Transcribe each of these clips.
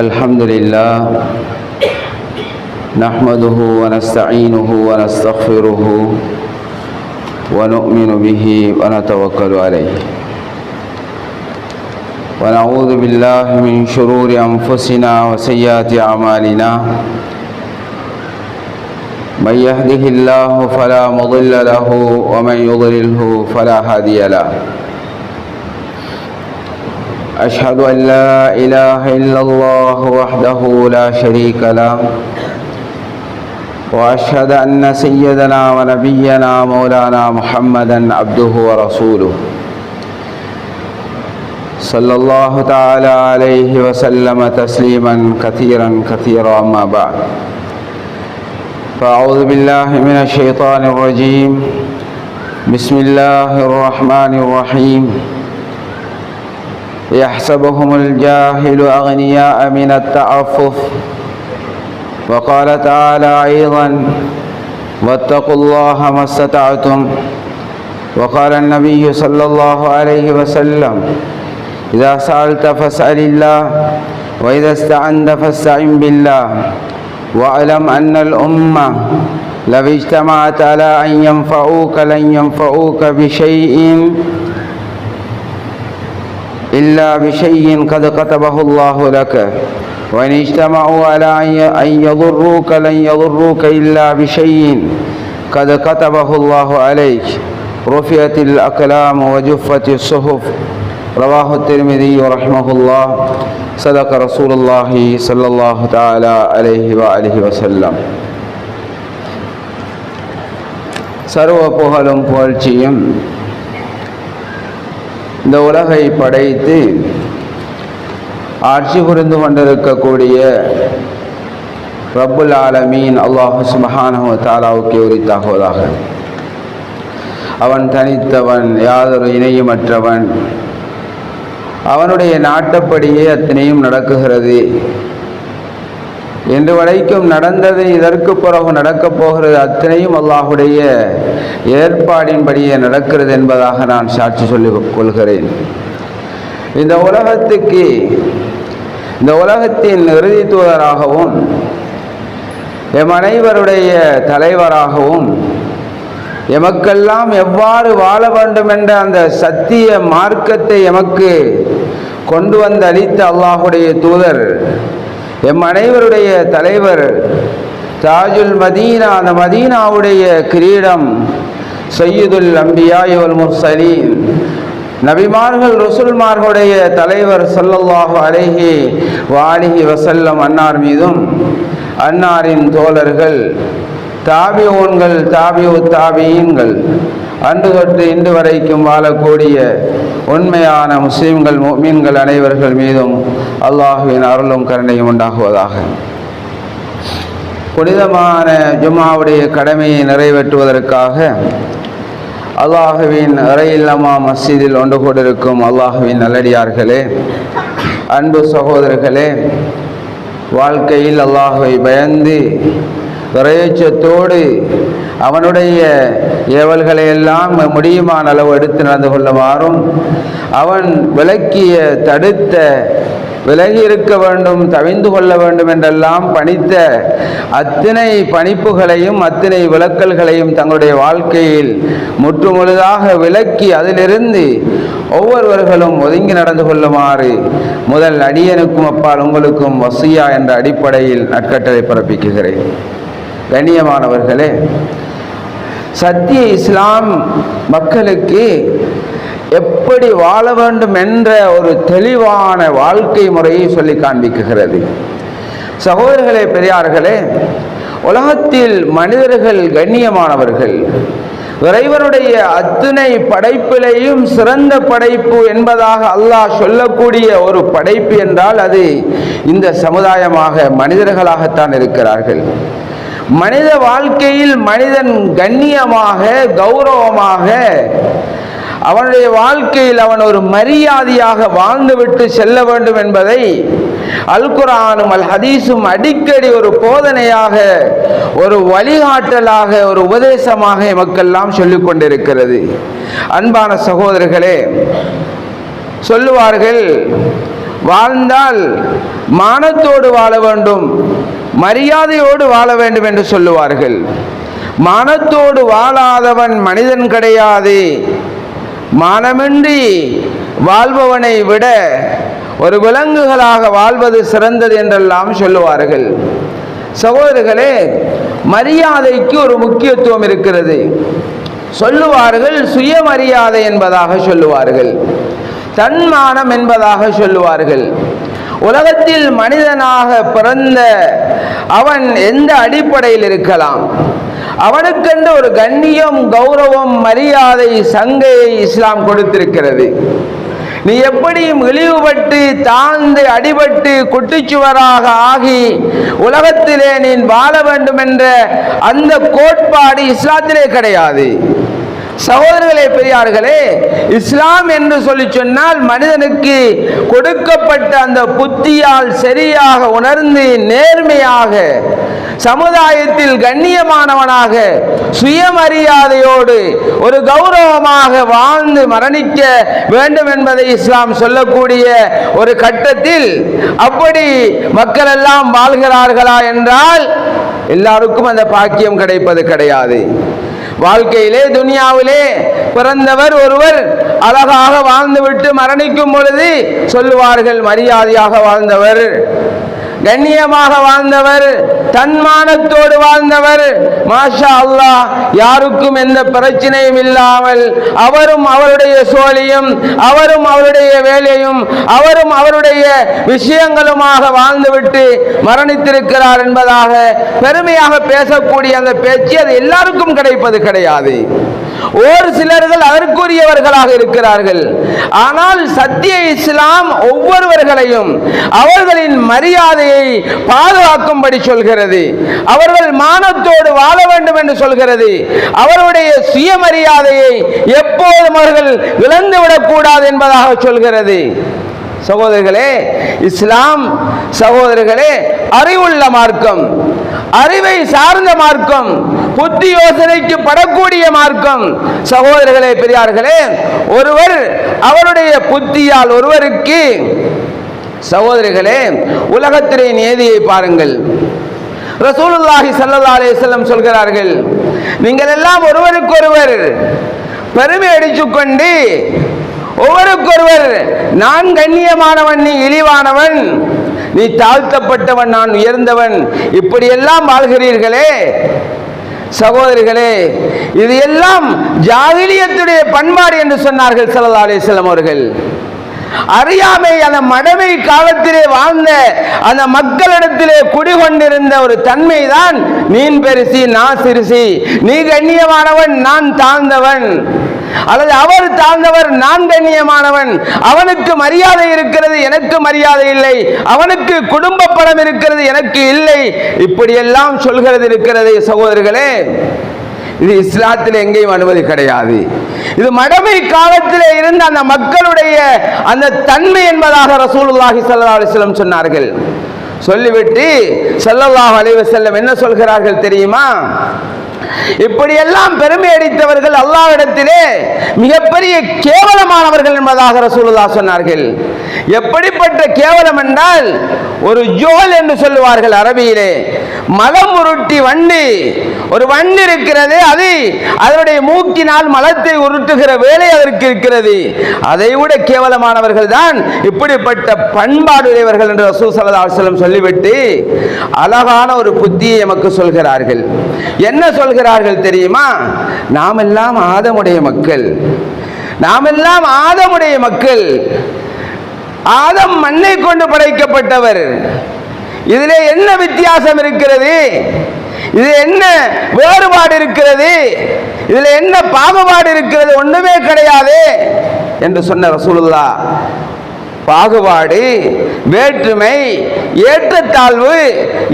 الحمد لله نحمده ونستعينه ونستغفره ونؤمن به ونتوكل عليه ونعوذ بالله من شرور أنفسنا وسيئات أعمالنا من يهده الله فلا مضل له ومن يضلله فلا هادي له أشهد أن لا إله إلا الله وحده لا شريك له وأشهد أن سيدنا ونبينا مولانا محمدا عبده ورسوله صلى الله تعالى عليه وسلم تسليما كثيرا كثيرا أما بعد فأعوذ بالله من الشيطان الرجيم بسم الله الرحمن الرحيم يحسبهم الجاهل أغنياء من التعفف وقال تعالى أيضا واتقوا الله ما استطعتم وقال النبي صلى الله عليه وسلم إذا سألت فاسأل الله وإذا استعنت فاستعن بالله واعلم أن الأمة لو اجتمعت على أن ينفعوك لن ينفعوك بشيء إلا بشيء قد كتبه الله لك وإن اجتمعوا على أن يضروك لن يضروك إلا بشيء قد كتبه الله عليك رفعت الأقلام وجفت الصحف رواه الترمذي رحمه الله صدق رسول الله صلى الله تعالى عليه وآله وسلم. சர்வ புகழும் புகழ்ச்சியும் இந்த உலகை படைத்து ஆட்சி புரிந்து கொண்டிருக்கக்கூடிய ரப்புல் ஆலமீன் அல்லாஹ் சுப்ஹானஹு வ தஆலாவுக்கு உரித்தாகுவதாக. அவன் தனித்தவன், யாதொரு இணையுமற்றவன். அவனுடைய நாட்டப்படியே அத்தனையும் நடக்குகிறது. என்று வரைக்கும் நடந்தது, இதற்கு பிறகு நடக்கப் போகிறது அத்தனையும் அல்லாஹுடைய ஏற்பாடின்படியே நடக்கிறது என்பதாக நான் சாட்சி சொல்லிக் கொள்கிறேன். இந்த உலகத்துக்கு, இந்த உலகத்தின் இறுதி தூதராகவும் எம் அனைவருடைய தலைவராகவும் எமக்கெல்லாம் எவ்வாறு வாழ வேண்டும் என்ற அந்த சத்திய மார்க்கத்தை எமக்கு கொண்டு வந்து அளித்த அல்லாஹுடைய தூதர், எம் அனைவருடைய தலைவர், தாஜுல் மதீனா, அந்த மதீனாவுடைய கிரீடம், சையதுல் அம்பியா வல் முர்சலீன், நபிமார்கள் ரசூல்மார்களுடைய தலைவர் ஸல்லல்லாஹு அலைஹி வஆலிஹி வஸல்லம் அன்னார் மீதும், அன்னாரின் தோழர்கள், தாபிஊன்கள், தாபியீன்கள், அன்று தொட்டு இன்று வரைக்கும் வாழக்கூடிய உண்மையான முஸ்லிம்கள், முஃமின்கள் அனைவர்கள் மீதும் அல்லாஹுவின் அருளும் கருணையும் உண்டாகுவதாக. புனிதமான ஜும்ஆவுடைய கடமையை நிறைவேற்றுவதற்காக அல்லாஹுவின் இறையில்லமா மஸ்ஜிதில் ஒன்று கூடியிருக்கும் அல்லாஹுவின் நல்லடியார்களே, அன்பு சகோதரர்களே, வாழ்க்கையில் அல்லாஹுவை பயந்து இறையச்சத்தோடு அவனுடைய ஏவல்களை எல்லாம் முடியுமான அளவு எடுத்து நடந்து கொள்ளுமாறும், அவன் விலக்கிய தடுத்த விலகி இருக்க வேண்டும், தவிந்து கொள்ள வேண்டும் என்றெல்லாம் பணித்த அத்தனை பணிப்புகளையும் அத்தனை விலக்கல்களையும் தங்களுடைய வாழ்க்கையில் முற்றுமுழுதாக விலக்கி அதிலிருந்து ஒவ்வொருவர்களும் ஒதுங்கி நடந்து கொள்ளுமாறு முதல் அடியனுக்கும் அப்பால் உங்களுக்கும் வசியா என்ற அடிப்படையில் நற்கட்டளை பிறப்பிக்கிறேன். கண்ணியமானவர்களே, சத்திய இஸ்லாம் மக்களுக்கு எப்படி வாழ வேண்டும் என்ற ஒரு தெளிவான வாழ்க்கை முறையை சொல்லி காண்பிக்குகிறது. சகோதரர்களே, பெரியார்களே, உலகத்தில் மனிதர்கள் கண்ணியமானவர்கள். இறைவனுடைய அத்தனை படைப்பிலையும் சிறந்த படைப்பு என்பதாக அல்லாஹ் சொல்லக்கூடிய ஒரு படைப்பு என்றால் அது இந்த சமுதாயமாக மனிதர்களாகத்தான் இருக்கிறார்கள். மனித வாழ்க்கையில் மனிதன் கண்ணியமாக, கௌரவமாக, அவனுடைய வாழ்க்கையில் அவன் ஒரு மரியாதையாக வாழ்ந்துவிட்டு செல்ல வேண்டும் என்பதை அல் குர்ஆனும் அல் ஹதீஸும் அடிக்கடி ஒரு போதனையாக, ஒரு வழிகாட்டலாக, ஒரு உபதேசமாக எமக்கெல்லாம் சொல்லிக் கொண்டிருக்கிறது. அன்பான சகோதரர்களே, சொல்லுவார்கள், வாழ்ந்தால் மானத்தோடு வாழ வேண்டும், மரியாதையோடு வாழ வேண்டும் என்று சொல்லுவார்கள். மானத்தோடு வாழாதவன் மனிதன் கிடையாது. மானமின்றி வாழ்பவனை விட ஒரு விலங்குகளாக வாழ்வது சிறந்தது என்றெல்லாம் சொல்லுவார்கள். சகோதரர்களே, மரியாதைக்கு ஒரு முக்கியத்துவம் இருக்கிறது. சொல்லுவார்கள் சுயமரியாதை என்பதாக சொல்லுவார்கள், தன்மானம் என்பதாக சொல்லுவார்கள். உலகத்தில் மனிதனாக பிறந்த அவன் எந்த அடிப்படையில் இருக்கலாம், அவனுக்கென்று ஒரு கண்ணியம், கௌரவம், மரியாதை, சங்கையை இஸ்லாம் கொடுத்திருக்கிறது. நீ எப்படியும் இழிவுபட்டு தாழ்ந்து அடிபட்டு குட்டிச்சுவராக ஆகி உலகத்திலே நீ வாழ வேண்டும் என்ற அந்த கோட்பாடு இஸ்லாத்திலே கிடையாது. சகோதரர்களே, பெரியார்களே, இஸ்லாம் என்று சொல்லி சொன்னால் மனிதனுக்கு கொடுக்கப்பட்ட அந்த புத்தியால் சரியாக உணர்ந்து நேர்மையாக சமுதாயத்தில் கண்ணியமானவனாக சுயமரியாதையோடு ஒரு கௌரவமாக வாழ்ந்து மரணிக்க வேண்டும் என்பதை இஸ்லாம் சொல்லக்கூடிய ஒரு கட்டத்தில் அப்படி மக்கள் எல்லாம் வாழ்கிறார்களா என்றால் எல்லாருக்கும் அந்த பாக்கியம் கிடைப்பது கிடையாது. வாழ்க்கையிலே துனியாவிலே பிறந்தவர் ஒருவர் அழகாக வாழ்ந்துவிட்டு மரணிக்கும் பொழுது சொல்லுவார்கள் மரியாதையாக வாழ்ந்தவர், கண்ணியமாக வாழ்ந்தவர், தன்மானத்தோடு வாழ்ந்தவர், மாஷா அல்லாஹ், யாருக்கும் எந்த பிரச்சனையும் இல்லாமல் அவரும் அவருடைய சோழியும் அவரும் அவருடைய வேலையும் அவரும் அவருடைய விஷயங்களுமாக வாழ்ந்துவிட்டு மரணித்திருக்கிறார் என்பதாக பெருமையாக பேசக்கூடிய அந்த பேச்சு அது எல்லாருக்கும் கிடைப்பது கிடையாது. ஒரு சிலர்கள் அதற்குரியவர்களாக இருக்கிறார்கள். ஆனால் சத்திய இஸ்லாம் ஒவ்வொருவர்களையும் அவர்களின் மரியாதையை பாதுகாக்கும்படி சொல்கிறது. அவர்கள் மானத்தோடு வாழ வேண்டும் என்று சொல்கிறது. அவருடைய சுயமரியாதையை எப்போதும் அவர்கள் இழந்துவிடக் கூடாது என்பதாக சொல்கிறது. சகோதரர்களே, இஸ்லாம் சகோதரர்களே அறிவுள்ள மார்க்கம், அறிவை சார்ந்த மார்க்கம், புத்தி யோசனைக்கு படக்கூடிய மார்க்கம். சகோதரர்களே, பெரியார்களே, ஒருவர் அவருடைய புத்தியால் ஒருவருக்கு, சகோதரர்களே, உலகத்திலே நீதியை பாருங்கள். ரசூலுல்லாஹி ஸல்லல்லாஹு அலைஹி வஸல்லம் சொல்கிறார்கள், நீங்கள் எல்லாம் ஒருவருக்கொருவர் பெருமை அடித்துக்கொண்டு ஒவ்வொருக்கொருவர் நான் கண்ணியமானவன், நீ இழிவானவன், நீ தாழ்த்தப்பட்டவன், நான் உயர்ந்தவன், இப்படியெல்லாம் வாழ்கிறீர்களே. சகோதரிகளே, இது எல்லாம் ஜாகிலியத்துடைய பண்பாடு என்று சொன்னார்கள் ஸல்லல்லாஹு அலைஹி வஸல்லம் அவர்கள். அறியாமை, அந்த மடமை காலத்திலே வாழ்ந்த அந்த மக்களிடத்திலே குடிகொண்டிருந்த ஒரு தன்மை தான் நீ பெருசி நான் சிறுசி, நீ கண்ணியமானவன் நான் தாழ்ந்தவன், அல்லது அவர் தாழ்ந்தவர் நான் கண்ணியமானவன், அவனுக்கு மரியாதை இருக்கிறது எனக்கு மரியாதை இல்லை, அவனுக்கு குடும்ப பலம் இருக்கிறது எனக்கு இல்லை, இப்படியெல்லாம் சொல்கிறது இருக்கிறது. சகோதரர்களே, இது இஸ்லாத்தில் எங்கேயும் அனுமதி கிடையாது. இது மடமை காலத்திலே இருந்த அந்த மக்களுடைய அந்த தன்மை என்பதாக ரசூலுல்லாஹி ஸல்லல்லாஹு அலைஹி வஸல்லம் சொன்னார்கள். சொல்லிவிட்டு ஸல்லல்லாஹு அலைஹி வஸல்லம் என்ன சொல்கிறார்கள் தெரியுமா? இப்படியெல்லாம் பெருமை அடித்தவர்கள் அல்லாஹ்விடத்திலே மிகப்பெரிய கேவலமானவர்கள் என்பதாக ரசூலுல்லாஹ் சொன்னார்கள். எப்படிப்பட்ட கேவலம் என்றால், ஒரு ஜோல் என்று சொல்லுவார்கள் அரபியிலே, மலம் உருட்டி வண்டு, ஒரு வண்டு இருக்கிறது, அது அதனுடைய மூக்கினால் மலத்தை உருட்டுகிற வேலை அதற்கு இருக்கிறது, அதை விட கேவலமானவர்கள் தான் இப்படிப்பட்ட பண்பாடுடையவர்கள் என்று ரசூல் ஸல்லல்லாஹு அலைஹி வஸல்லம் சொல்லிவிட்டு அழகான ஒரு புத்தியை நமக்கு சொல்கிறார்கள். என்ன சொல்கிறார்கள் தெரியுமா? நாமெல்லாம் ஆதமுடைய மக்கள், நாமெல்லாம் ஆதமுடைய மக்கள், ஆதம் மண்ணை கொண்டு படைக்கப்பட்டவர், இதிலே என்ன வித்தியாசம் இருக்கிறது, இது என்ன வேறுபாடு இருக்கிறது, இதில் என்ன பாகுபாடு இருக்கிறது, ஒன்றுமே கிடையாது என்று சொன்ன ரசூலுல்லாஹ், பாகுபாடு, வேற்றுமை, ஏற்றத்தாழ்வு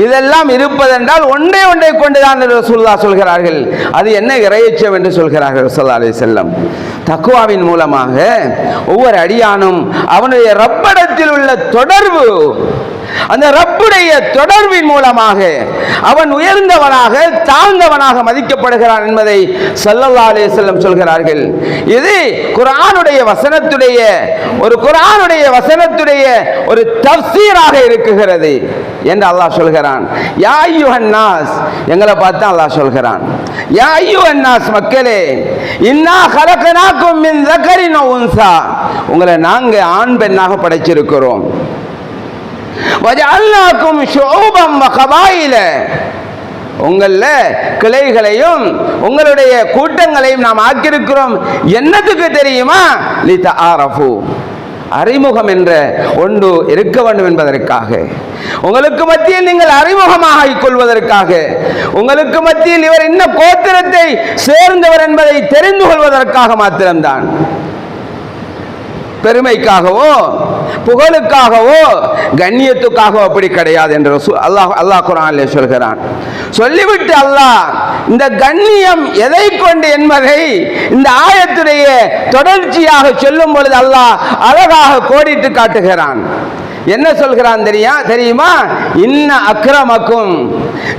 இதெல்லாம் இருப்பதென்றால் ஒன்றை ஒன்றை கொண்டுதான் ரசூலுல்லாஹ் சொல்கிறார்கள். அது என்ன இறையச்சம் என்று சொல்கிறார்கள் ஸல்லல்லாஹு அலைஹி வஸல்லம். தக்வாவின் மூலமாக ஒவ்வொரு அடியானும் அவனுடைய ரப்படத்தில் உள்ள தொடர்பு, அந்த ரப்புடைய தொடர்பின் மூலமாக அவன் உயர்ந்தவனாக தாழ்ந்தவனாக மதிக்கப்படுகிறான் என்பதை ஸல்லல்லாஹு அலைஹி வஸல்லம் சொல்கிறார்கள். இது குர்ஆனுடைய வசனத்துடைய ஒரு தஃசீராக இருக்குகிறது என்று அல்லாஹ் சொல்கிறான். யா அய்யுஹன் நாஸ், எங்களை பார்த்து அல்லாஹ் சொல்கிறான், யா அய்யுஹன் நாஸ், மக்களே, இன்னா கலகனாக்கும் மின் ஸக்கரின் வ உன்ஸா, உங்களை நாங்க ஆண் பெண்ணாக படைச்சிருக்கிறோம். வஜஅல்னாக்கும் ஷுஊபன் வ கபாயில, உங்கள கிளைகளையும் உங்களுடைய கூட்டங்களையும் நாம் ஆக்கியிருக்கிறோம். என்னத்துக்கு தெரியுமா? லிதஆரஃபு, அறிமுகம் என்ற ஒன்று இருக்க வேண்டும் என்பதற்காக, உங்களுக்கு மத்தியில் நீங்கள் அறிமுகமாக கொள்வதற்காக, உங்களுக்கு மத்தியில் இவர் என்ன கோத்திரத்தை சேர்ந்தவர் என்பதை தெரிந்து கொள்வதற்காக மாத்திரம்தான். பெருமைக்காகவோ புகழுக்காகவோ கண்ணியத்துக்காகவோ அப்படி கிடையாது என்று அல்லாஹ் குர்ஆனிலே சொல்கிறான். சொல்லிவிட்டு அல்லாஹ் இந்த கண்ணியம் எதை கொண்டு என்பதை இந்த ஆயத்துடைய தொடர்ச்சியாக சொல்லும் பொழுது அல்லாஹ் அழகாக கோடிட்டு காட்டுகிறான். என்ன சொல்கிறான் தெரியுமா? இன்ன அக்ரமக்கும்,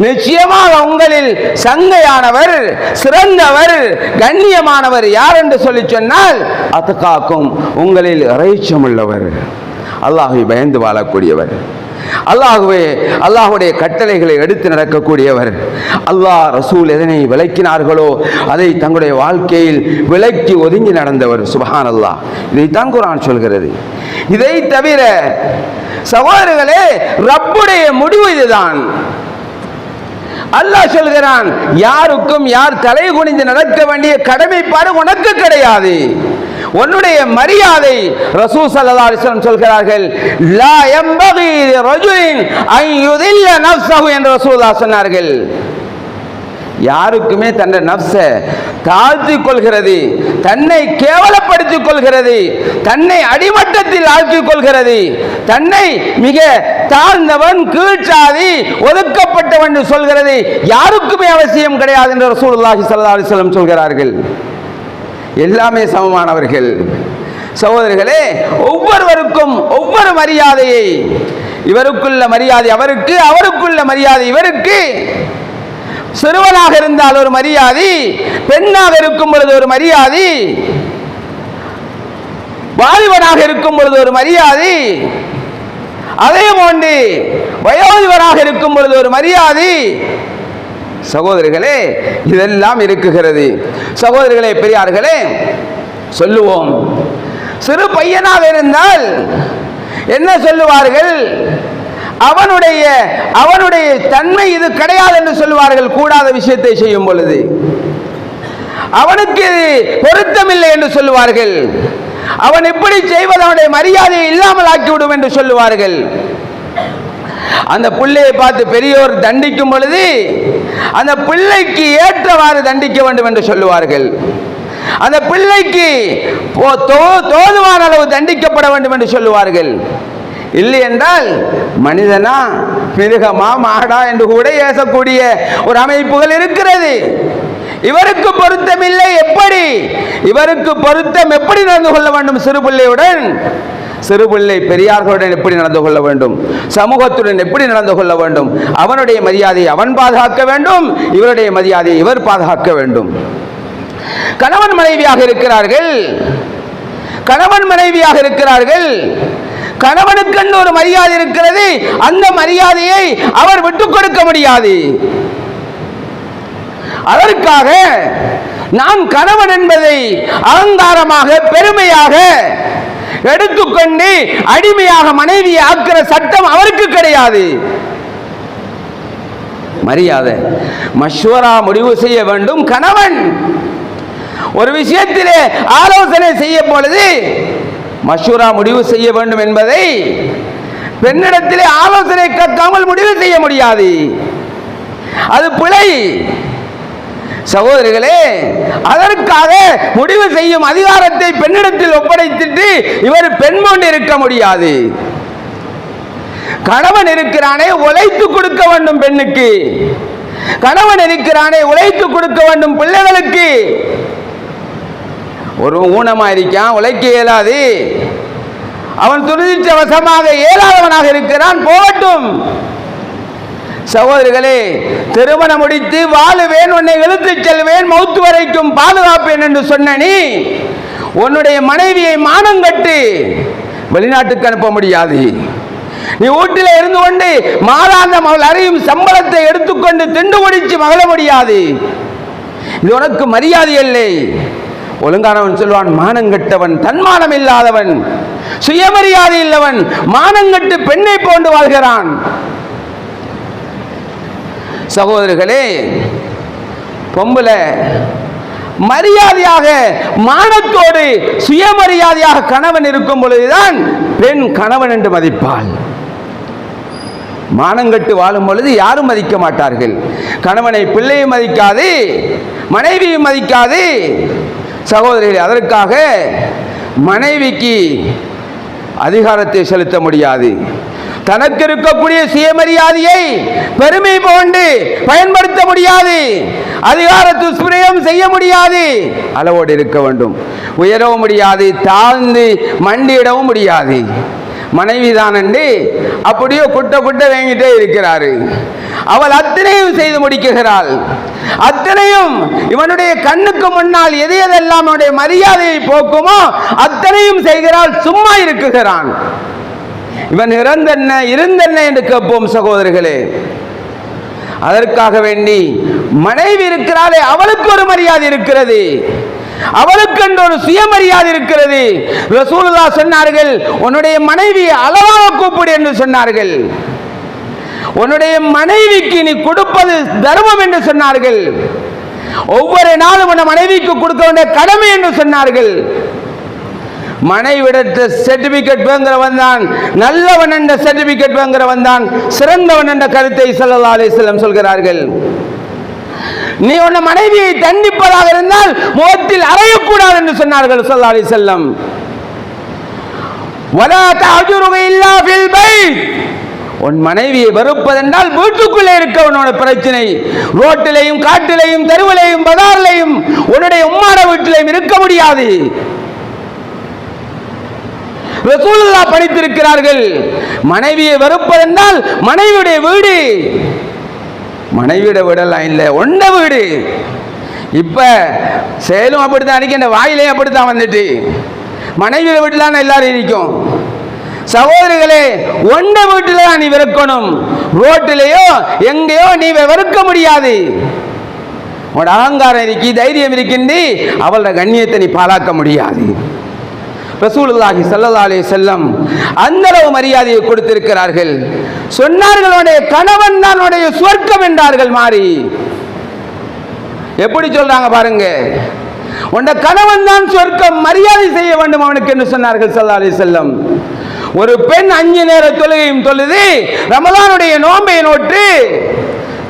நிச்சயமாக உங்களில் சங்கையானவர், சிறந்தவர், கண்ணியமானவர் யார் என்று சொல்லி சொன்னால் அத்காக்கும், உங்களில் இறைச்சம் உள்ளவர், அல்லாஹ்வை பயந்து வாழக்கூடியவர், அல்லாஹ்வுடைய கட்டளைகளை எடுத்து நடக்கக்கூடியவர், அல்லாஹ் ரசூல் எதனை விளக்கினார்களோ அதை தங்களுடைய வாழ்க்கையில் விலக்கி ஒதுங்கி நடந்தவர். சுப்ஹானல்லாஹ், இதைத்தான் குர்ஆன் சொல்கிறது. இதை தவிர சகோதரர்களே, ரப்புடைய முடிவு இதுதான். அல்லாஹ் சொல்கிறான், யாருக்கும் யார் தலை குனிந்து நடக்க வேண்டிய கடமைப்பாடு உனக்கு கிடையாது. உன்னுடைய மரியாதை, ரசூல் ஸல்லல்லாஹு அலைஹி வஸல்லம் சொல்கிறார்கள், லா யம்பகி லிரஜுலின் அன் யுதில்ல நஃப்ஸஹு என்று ரசூலுல்லாஹ் சொன்னார்கள். யாருக்குமே தன்னை நஃப்ஸை தாழ்த்திக் கொள்கிறது, தன்னை கேவலப்படுத்திக் கொள்கிறது, தன்னை அடிமட்டத்தில் ஆக்கிக் கொள்கிறது, தன்னை மிக தாழ்ந்தவன், கீழ்ச்சாதி, ஒதுக்கப்பட்டவன் என்று சொல்கிறது யாருக்குமே அவசியம் கிடையாது என்று ரசூலுல்லாஹி ஸல்லல்லாஹு அலைஹி வஸல்லம் சொல்கிறார்கள். எல்லாமே சமமானவர்கள். சகோதரர்களே, ஒவ்வொருவருக்கும் ஒவ்வொரு மரியாதையை, இவருக்குள்ள மரியாதை அவருக்கு, அவருக்குள்ள மரியாதை இவருக்கு. சிறுவனாக இருந்தால் ஒரு மரியாதை, பெண்ணாக இருக்கும் பொழுது ஒரு மரியாதை, வாலிபனாக இருக்கும் பொழுது ஒரு மரியாதை, அதே போன்று வயோதிபராக இருக்கும் பொழுது ஒரு மரியாதை. சகோதரர்களே, இதெல்லாம் இருக்குகிறது. சகோதரர்களே, பெரியார்களே, சொல்லுவோம், சிறு பையனாக இருந்தால் என்ன சொல்லுவார்கள்? அவனுடைய தன்மை இது கிடையாது என்று சொல்லுவார்கள். கூடாத விஷயத்தை செய்யும் பொழுது அவனுக்கு இது பொருத்தமில்லை என்று சொல்லுவார்கள். அவன் இப்படி செய்வது அவனுடைய மரியாதையை இல்லாமல் ஆக்கிவிடும் என்று சொல்லுவார்கள். அந்த பிள்ளையை பார்த்து பெரியோர் தண்டிக்கும் பொழுது அந்த பிள்ளைக்கு ஏற்றவாறு தண்டிக்க வேண்டும் என்று சொல்லுவார்கள். அந்த பிள்ளைக்கு தோதுவான அளவு தண்டிக்கப்பட வேண்டும் என்று சொல்லுவார்கள். இல்லை என்றால் மனிதனா மிருகமா மாடா என்று கூட ஏசக்கூடிய ஒரு அமைப்புகள் இருக்கிறது. இவருக்கு பொருத்தமில்லை, எப்படி இவருக்கு பொருத்தம் எப்படி நடந்து கொள்ள வேண்டும்? சிறுபிள்ளையுடன், சிறுபிள்ளை பெரியார்களுடன் எப்படி நடந்து கொள்ள வேண்டும்? சமூகத்துடன் எப்படி நடந்து கொள்ள வேண்டும்? அவனுடைய மரியாதையை அவன் பாதுகாக்க வேண்டும், இவருடைய மரியாதையை இவர் பாதுகாக்க வேண்டும். கணவன் மனைவியாக இருக்கிறார்கள், கணவனுக்கு ஒரு மரியாதை இருக்கிறது. அந்த மரியாதையை அவர் விட்டுக் கொடுக்க முடியாது. அதற்காக நான் கணவன் என்பதை அகங்காரமாக, பெருமையாக எடுத்துக்கொண்டு அடிமையாக மனைவியை ஆக்கிற சட்டம் அவருக்கு கிடையாது. மரியாதை மஷ்வரா முடிவு செய்ய வேண்டும். கணவன் ஒரு விஷயத்திலே ஆலோசனை செய்ய பொழுது மஷ்வரா முடிவு செய்ய வேண்டும் என்பதை பெண்ணிடத்திலே ஆலோசனை கேட்காமல் முடிவு செய்ய முடியாது. அது பிழை. சகோதரிகளே, அதற்காக முடிவு செய்யும் அதிகாரத்தை பெண்ணிடத்தில் ஒப்படைத்துட்டு இவர் பெண் கொண்டு இருக்க முடியாது. கணவன் இருக்கிறானே, உழைத்து கொடுக்க வேண்டும் பெண்ணுக்கு. கணவன் இருக்கிறானே, உழைத்து கொடுக்க வேண்டும் பிள்ளைகளுக்கு. ஒரு ஊனமா இருக்கான், உழைக்க இயலாது, அவன் துணிச்சவசமாக இயலாதவனாக இருக்கிறான், போகட்டும். சகோதரிகளே, திருமணம் முடித்து வாழுவேன், உன்னை இழுத்துச் செல்வேன், மௌத்து வரைக்கும் பாதுகாப்பேன் என்று சொன்ன நீ உன்னுடைய மனைவியை மானங்கட்டு வெளிநாட்டுக்கு அனுப்ப முடியாது. நீ வீட்டில் இருந்து கொண்டு மாதாந்தம் அவள் அறியும் சம்பளத்தை எடுத்துக்கொண்டு திண்டு குடிச்சு மகள முடியாது. இது உனக்கு மரியாதை இல்லை. ஒழுங்கானவன் சொல்வான், மானங்கட்டவன், தன்மானம் இல்லாதவன், சுயமரியாதை இல்லவன், மானங்கட்டு பெண்ணை போன்று வாழ்கிறான். சகோதரர்களே, பொம்பளை மரியாதையாக மானத்தோடு சுயமரியாதையாக கணவன் இருக்கும் பொழுதுதான் பெண் கணவன் என்று மதிப்பாள். மானங்கட்டு வாழும் பொழுது யாரும் மதிக்க மாட்டார்கள். கணவனை பிள்ளையும் மதிக்காது, மனைவியும் மதிக்காது. சகோதரர்களே, அதற்காக மனைவிக்கு அதிகாரத்தை செலுத்த முடியாது. தனக்கு இருக்கக்கூடிய சுயமரியாதையை பெருமை போன்று பயன்படுத்த முடியாது. அதிகார துஷ்பிரயோகம் செய்ய முடியாது. அளவோடு இருக்க வேண்டும். உயரவும் முடியாது, தாழ்ந்து மண்டியிடவும் முடியாது. மனைவிதான் என்று அப்படியே குட்ட குட்ட வாங்கிட்டே இருக்கிறாரு. அவள் அத்தனையும் செய்து முடிக்குகிறாள். அத்தனையும் இவனுடைய கண்ணுக்கு முன்னால் எது எதெல்லாம் அவனுடைய மரியாதையை போக்குமோ அத்தனையும் செய்கிறாள். சும்மா இருக்குகிறான். இவன் இறந்தென்ன இருந்தென்ன என்று கேட்போம் சகோதரர்களே. அதற்காக வேண்டி மனைவி இருக்கிறாளே, அவளுக்கு ஒரு மரியாதை இருக்கிறது, அவளுக்கு என்று ஒரு சுயமரியாதை இருக்கிறது. ரசூலுல்லாஹ் சொன்னார்கள், உன்னுடைய மனைவியை அளவாக கூப்பிடு என்று சொன்னார்கள். உன்னுடைய மனைவிக்கு நீ கொடுப்பது தர்மம் என்று சொன்னார்கள். ஒவ்வொரு நாளும் உன் மனைவிக்கு கொடுக்க வேண்டிய கடமை என்று சொன்னார்கள். மனைவிடத்த சர்டிபிகேட் வாங்குறவன் தான் நல்லவன் என்ற சர்டிபிகேட் வாங்குறவன் தான் சிறந்தவன் என்ற கருத்தை ஸல்லல்லாஹு அலைஹி வஸல்லம் சொல்கிறார்கள். நீ உன் மனைவியை தண்டிப்பதாக இருந்தால் முகத்தில் அறையக்கூடாது என்று சொன்னார்கள் ஸல்லல்லாஹு அலைஹி வஸல்லம். வலா தஅஜுரு இல்லா ஃபில் பைத். உன் மனைவியை வெறுப்பதென்றால் வீட்டுக்குள்ளே இருக்க உன்னோட பிரச்சனை. ரோட்டிலையும் காட்டிலையும் தெருவிலையும் பஜாரிலையும் உன்னுடைய உம்மாட வீட்டிலையும் இருக்க முடியாது. ரசூலுல்லாஹ் படித்திருக்கிறார்கள், மனைவியை வெறுப்பதென்றால் மனைவியுடைய வீடு, மனைவியோட வீடெல்லாம் இல்லை, ஒன்ன வீடு. இப்ப சேலும் அப்படித்தான் அடிக்கின்ற, வாயிலையும் அப்படித்தான் வந்துட்டு மனைவியோட வீட்டில் எல்லாரும் இருக்கும். சகோதரிகளே, ஒன்ன வீட்டில் தான் நீ வெறுக்கணும். ரோட்டிலேயோ எங்கேயோ நீ வெறுக்க முடியாது. உன்னோட அகங்காரம் இருக்கி, தைரியம் இருக்கின்றி அவளோட கண்ணியத்தை நீ பாழாக்க முடியாது. ரசூலுல்லாஹி ஸல்லல்லாஹு அலைஹி வஸல்லம் அந்த அளவு மரியாதையை கொடுத்திருக்கிறார்கள். சொன்னார்கள், உன்னுடைய கணவன் தான் உன்னுடைய சொர்க்கம் என்றார்கள். மாறி எப்படி சொல்றாங்க பாருங்க, உன்னுடைய கணவன் தான் சொர்க்கம், மரியாதை செய்ய வேண்டும் அவனுக்கு என்று சொன்னார்கள் ஸல்லல்லாஹு அலைஹி வஸல்லம். ஒரு பெண் 5 நேர தொழுகையும் தொழுது ரமலானுடைய நோன்பை நோற்று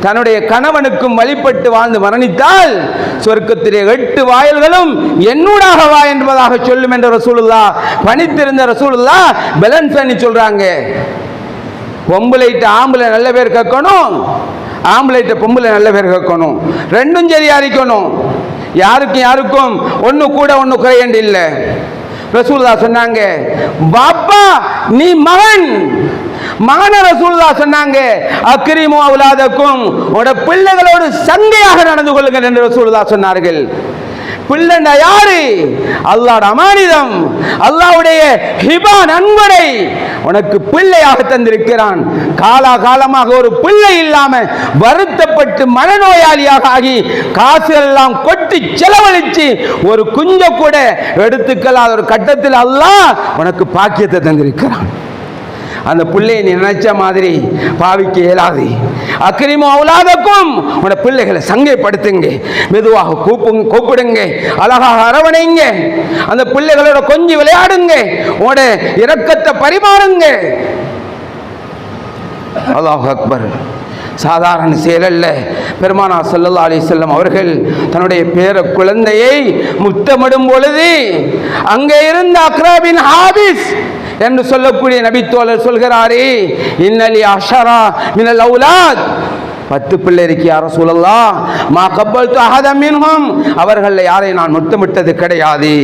தன்னுடைய கணவனுக்கும் வழிபட்டு வாழ்ந்து மரணித்தால் சொர்க்கத்திலே 8 வாயில்களும் என்னூடாக வா என்பதாக சொல்லும் என்ற ரசூலுல்லாஹ் பணித்திருந்த ரசூலுல்லாஹ் பேலன்ஸ் பண்ணி சொல்றாங்க. பொம்பளைட்ட ஆம்பளை நல்ல பேர் கேட்கணும், ஆம்பளைட்ட பொம்பளை நல்ல பேர் கேட்கணும், ரெண்டும் சரியா இருக்கணும். யாருக்கும் யாருக்கும் ஒன்று கூட ஒன்று குறையண்டு இல்லை. ரசூலுல்லாஹ் சொன்னாங்க, பாப்பா நீ மகன், மகன ரசூலுல்லாஹ் சொன்னாங்க, அக்ரிமு அவுலாதக்கும், உட பிள்ளைகளோடு சங்கையாக நடந்து கொள்ளுங்கள் என்று ரசூலுல்லாஹ் சொன்னார்கள். பிள்ளைண்டா யாரு? அல்லாஹ்வுடைய அமானிதம், அல்லாஹ்வுடைய ஹிபா நன்கொடை உனக்கு பிள்ளையாக தந்திருக்கிறான். காலகாலமாக ஒரு பிள்ளை இல்லாம வருத்தப்பட்டு மனநோயாளியாக ஆகி காசு எல்லாம் கொட்டி செலவழிச்சு ஒரு குஞ்ச கூட எடுத்துக்கலாத ஒரு கட்டத்தில் அல்லாஹ் உனக்கு பாக்கியத்தை தந்திருக்கிறான். அந்த பிள்ளையை நீ நினைச்ச மாதிரி பாவிக்க இயலாது. அக்ரிமு அவுலாதக்கும், உன பிள்ளைகளை சங்கைப்படுத்துங்க, மெதுவாக கூப்பிடுங்க, அழகாக அரவணைங்க, அந்த பிள்ளைகளோட கொஞ்சம் விளையாடுங்க, உட இரக்கத்தை பரிமாறுங்க. அல்லாஹ் அக்பர். சாதாரண செயல் அல்ல. பெருமானார் ஸல்லல்லாஹு அலைஹி வஸல்லம் அவர்கள் தன்னுடைய பேர குழந்தையை முத்தமிடும் பொழுது அங்கே இருந்த அக்ரா பின் ஹாபிஸ் என்று சொல்லக்கூடிய நபித்தோழர் சொல்கிறாரே, இன்னலி அஷரா மினல் அவுலாத், 10 பிள்ளை இருக்கு யா ரசூலல்லாஹ், மா கப்பல்து அஹதம் மின்ஹும், அவர்கள் யாரை நான் முத்தமிட்டது கிடையாது.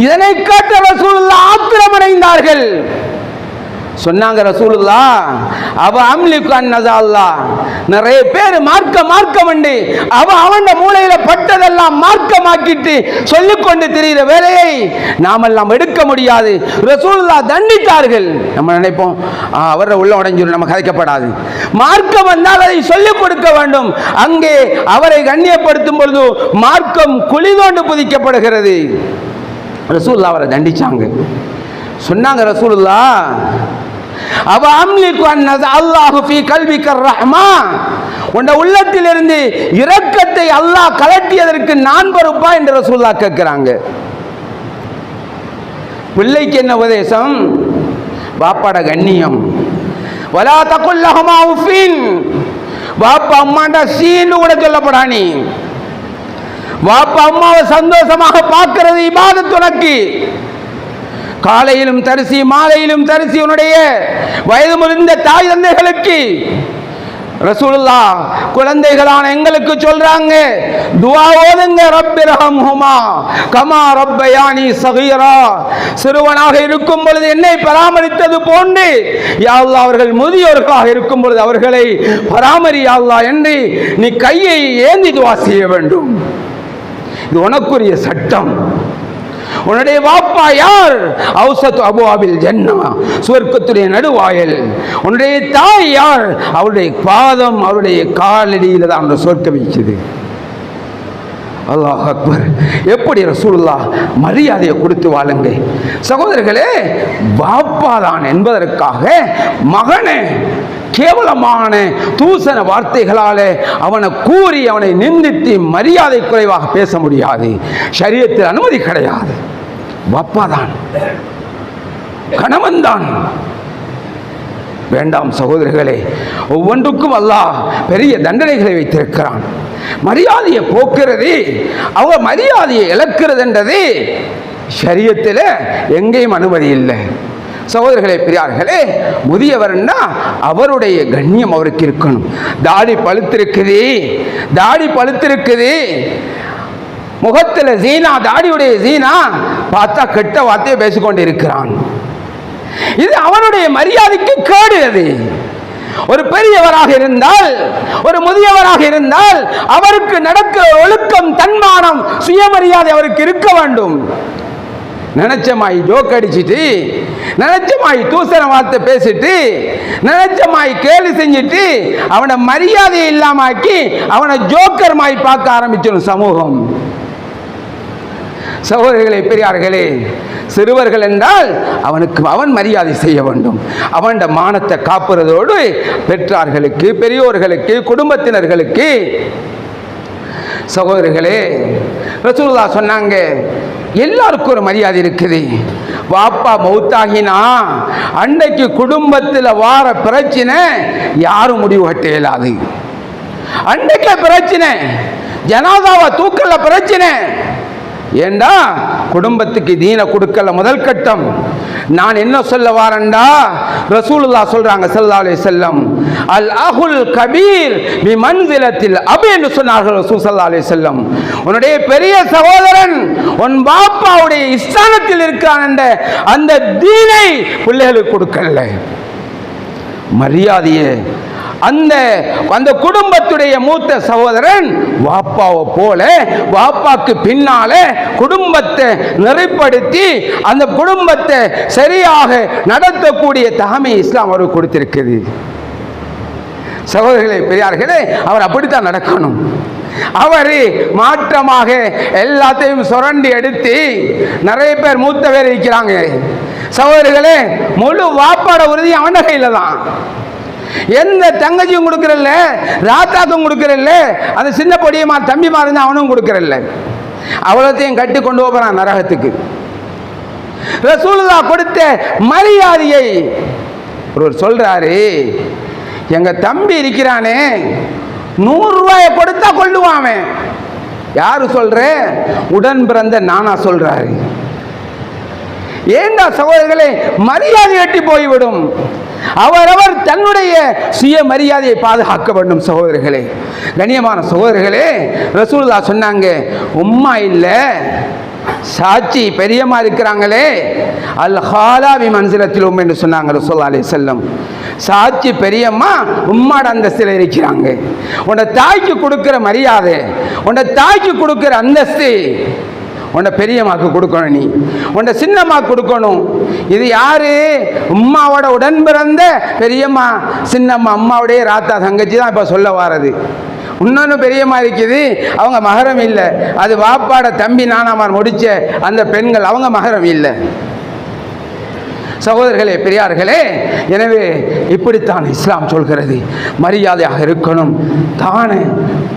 இதனை கேட்ட ரசூலுல்லாஹ் ஆத்திரமடைந்தார்கள். சொன்னாங்க ரசூலுல்லாஹ், அவ அம்லிக்கு அன்னஸால்லாஹ், நிறைய பேர் மார்க்கம் என்று அவன் மூளையில பட்டதெல்லாம் மார்க்கமாக்கிட்டு சொல்லிக்கொண்டு தெரிகிற வேலையை நாமெல்லாம் எடுக்க முடியாது. ரசூலுல்லாஹ் தண்டித்தார்கள். நம்ம நினைப்போம் அவரை உள்ள உடைஞ்சிடும், நம்ம கதைக்கப்படாது. மார்க்கம் வந்தால் அதை சொல்லிக் கொடுக்க வேண்டும். அங்கே அவரை கண்ணியப்படுத்தும் பொழுது மார்க்கம் குழிதோண்டு புதிக்கப்படுகிறது. ரசூலுல்லாஹ் அவரை தண்டிச்சாங்க. சொன்னாங்க ரசூலுல்லாஹ், அவ அம்லிக்கு அல்லாஹு ஃபீ கல்பிக ரஹ்மா, உன் உள்ளத்திலிருந்து இரக்கத்தை அல்லாஹ் கலட்டியதற்கு நான் பொறுப்பா என்று ரசூலுல்லாஹ் கேட்கிறாங்க. பிள்ளைக்கு என்ன உபதேசம்? பாப்பாட கண்ணியம். வலா தகுல் லஹுமா உஃபின், பாப்பா அம்மாண்ட சீன்னு கூட சொல்லப்படானி. பாப்பா அம்மாவை சந்தோஷமாக பார்க்கிறது இபாதத் உனக்கு. காலையிலும் தரிசி மாலையிலும் தரிசி உன்னுடைய வயது முதிர்ந்த தாய் தந்தைகளுக்கு ரசூலுல்லாஹ் குழந்தைகளான எங்களுக்கு சொல்றாங்க, துஆ ஓதுங்க, ரப்பிர்ஹம்ஹுமா கமா ரப்பயானி ஸகீரா, சிறுவனாக இருக்கும் பொழுது என்னை பராமரித்தது போன்று யா அல்லாஹ் அவர்கள் முதியோர்களாக இருக்கும் பொழுது அவர்களை பராமரி யா அல்லாஹ் என்று நீ கையை ஏந்தி துஆ செய்ய வேண்டும். இது உனக்குரிய சட்டம். உன்னுடைய வாப்பா யார்? அவுசத் அபுவாபில் ஜன்னா, சுவர்க்கத்துடைய நடுவாயல். உன்னுடைய தாய் யார்? அவருடைய பாதம், அவருடைய காலடியில் தான் அந்த சொர்க்கம் வைச்சது. அல்லாஹ் அக்பர். எப்படி ரசூலுல்லாஹ் மரியாதையை கொடுத்து வாழுங்க சகோதரர்களே. பாப்பாதான் என்பதற்காக மகனை கேவலமான தூசண வார்த்தைகளாலே அவனை கூறி அவனை நிந்தித்து மரியாதை குறைவாக பேச முடியாது. ஷரியத்தில் அனுமதி கிடையாது. பாப்பாதான், கணவன் தான். வேண்டாம் சகோதரர்களே, ஒவ்வொன்றுக்கும் அல்லாஹ் பெரிய தண்டனைகளை வைத்திருக்கிறான். மரியாதையை போக்குறது, அவங்க மரியாதையை இழக்கிறது என்றது ஷரியத்தில் எங்கேயும் அனுமதி இல்லை. சகோதரர்களே, பெரியார்களே, முதியவர்னா அவருடைய கண்ணியம் அவருக்கு இருக்கணும். தாடி பழுத்திருக்குது, தாடி பழுத்திருக்குது, முகத்தில் ஜீனா, தாடியுடைய ஜீனா பார்த்தா கெட்ட வார்த்தையை பேசிக்கொண்டு இருக்கிறான். இது அவனுடைய மரியாதைக்கு கேடு. அது ஒரு பெரியவராக இருந்தால், ஒரு முதியவராக இருந்தால் அவருக்கு நடக்கிற ஒழுக்கம், தன்மானம், சுயமரியாதை அவருக்கு இருக்க வேண்டும். நினைச்சமாய் ஜோக் அடிச்சுட்டு, நினைச்சமாய் தூசண வார்த்தை பேசிட்டு, நினைச்சமாய் கேலி செஞ்சுட்டு அவனை மரியாதையை இல்லாமக்கி அவனை ஜோக்கர் மாய் பார்க்க ஆரம்பிச்சிடும் சமூகம். சகோதரர்களே, பெரியார்களே, சிறுவர்கள் என்றால் அவன் மரியாதை செய்ய வேண்டும். அவன் மானத்தை காப்புறதோடு பெற்றார்களுக்கு, பெரியோர்களுக்கு, குடும்பத்தினர்களுக்கு. சகோதரர்களே, ரசூலுல்லாஹ் சொன்னாங்க, எல்லாருக்கும் ஒரு மரியாதை இருக்குது. வாப்பா மௌத்தாகினா அன்னைக்கு குடும்பத்தில் வார பிரச்சனை யாரும் முடிவு கட்ட இயலாது. அன்னைக்கு பிரச்சனை, ஜனாதாவை தூக்கல பிரச்சனை. ஏண்டா குடும்பத்துக்கு தீன கொடுக்கல முதல் கட்டம். நான் என்ன சொல்ல வாரண்டா, ரசூலுல்லாஹ் சொல்றாங்க ஸல்லல்லாஹு அலைஹி வஸல்லம், அல் அஹுல் கபீர் பி மன்சிலத்தில் அபி என்று சொன்னார்கள் ரசூல் ஸல்லல்லாஹு அலைஹி வஸல்லம். உன்னுடைய பெரிய சகோதரன் உன் பாப்பாவுடைய ஸ்தானத்தில் இருக்கிறான் என்ற அந்த தீனை பிள்ளைகளுக்கு கொடுக்கல. மரியாதையை அந்த குடும்பத்துடைய மூத்த சகோதரன் வாப்பாவை போல வாப்பாக்கு பின்னால குடும்பத்தை நெறிப்படுத்தி அந்த குடும்பத்தை சரியாக நடத்தக்கூடிய தகமை இஸ்லாம் அவருக்கு கொடுத்திருக்குது. சகோதரர்களே, பெரியார்களே, அவர் அப்படித்தான் நடக்கணும். அவர் மாற்றமாக எல்லாத்தையும் சுரண்டி எடுத்து நிறைய பேர் மூத்த பேர் இருக்கிறாங்க. சகோதரர்களே, முழு வாப்பாட உறுதி அவன கையில தான். எந்த தங்கச்சியும் கொடுக்கறல்ல, ராத்தாக்கும் கொடுக்கறல்ல, அந்த சின்ன பொடியமா தம்பிமா இருந்தா அவனும் கொடுக்கறல்ல. அவ்வளோத்தையும் கட்டி கொண்டு போறான் நரகத்துக்கு. ரசூலுல்லாஹ் கொடுத்த மரியாதையை ஒருவர் சொல்றாரு, எங்க தம்பி இருக்கிறானே 100 ரூபாயை கொடுத்தா கொள்ளுவான். யாரு சொல்ற? உடன் பிறந்த நானா சொல்றாரு. ஏண்டா சகோதரர்களே, மரியாதை எட்டி போய்விடும். அவரவர் தன்னுடைய சுய மரியாதையை பாதுகாக்க வேண்டும். சகோதரர்களே, கண்ணியமான சகோதரர்களே, ரசூலுல்லாஹ் சொன்னாங்க, உம்மா இல்லை சாட்சி பெரியம்மா இருக்கிறாங்களே, அல் ஹாலா பி மன்சிலத்தில் என்று சொன்னாங்க ரசூலுல்லாஹி அலைஹி வஸல்லம். சாட்சி பெரியம்மா உம்மாட அந்தஸ்தில் இருக்கிறாங்க. உன்னை தாய்க்கு கொடுக்கிற மரியாதை, உன்னை தாய்க்கு கொடுக்கிற அந்தஸ்து உன்னை பெரியம்மாக்கு கொடுக்கணும், நீ உன்னை சின்னம்மா கொடுக்கணும். இது யாரு? உம்மாவோட உடன் பிறந்த பெரியம்மா சின்னம்மா, அம்மாவுடைய ராத்தா தங்கச்சி தான் இப்போ சொல்ல வாரது. இன்னொன்று பெரியம்மா இருக்குது, அவங்க மகரம் இல்லை. அது வாப்பாட தம்பி நானாமார் முடிச்ச அந்த பெண்கள், அவங்க மகரம் இல்லை. சகோதரர்களே, பெரியார்களே, எனவே இப்படித்தான் இஸ்லாம் சொல்கிறது. மரியாதையாக இருக்கணும். தானே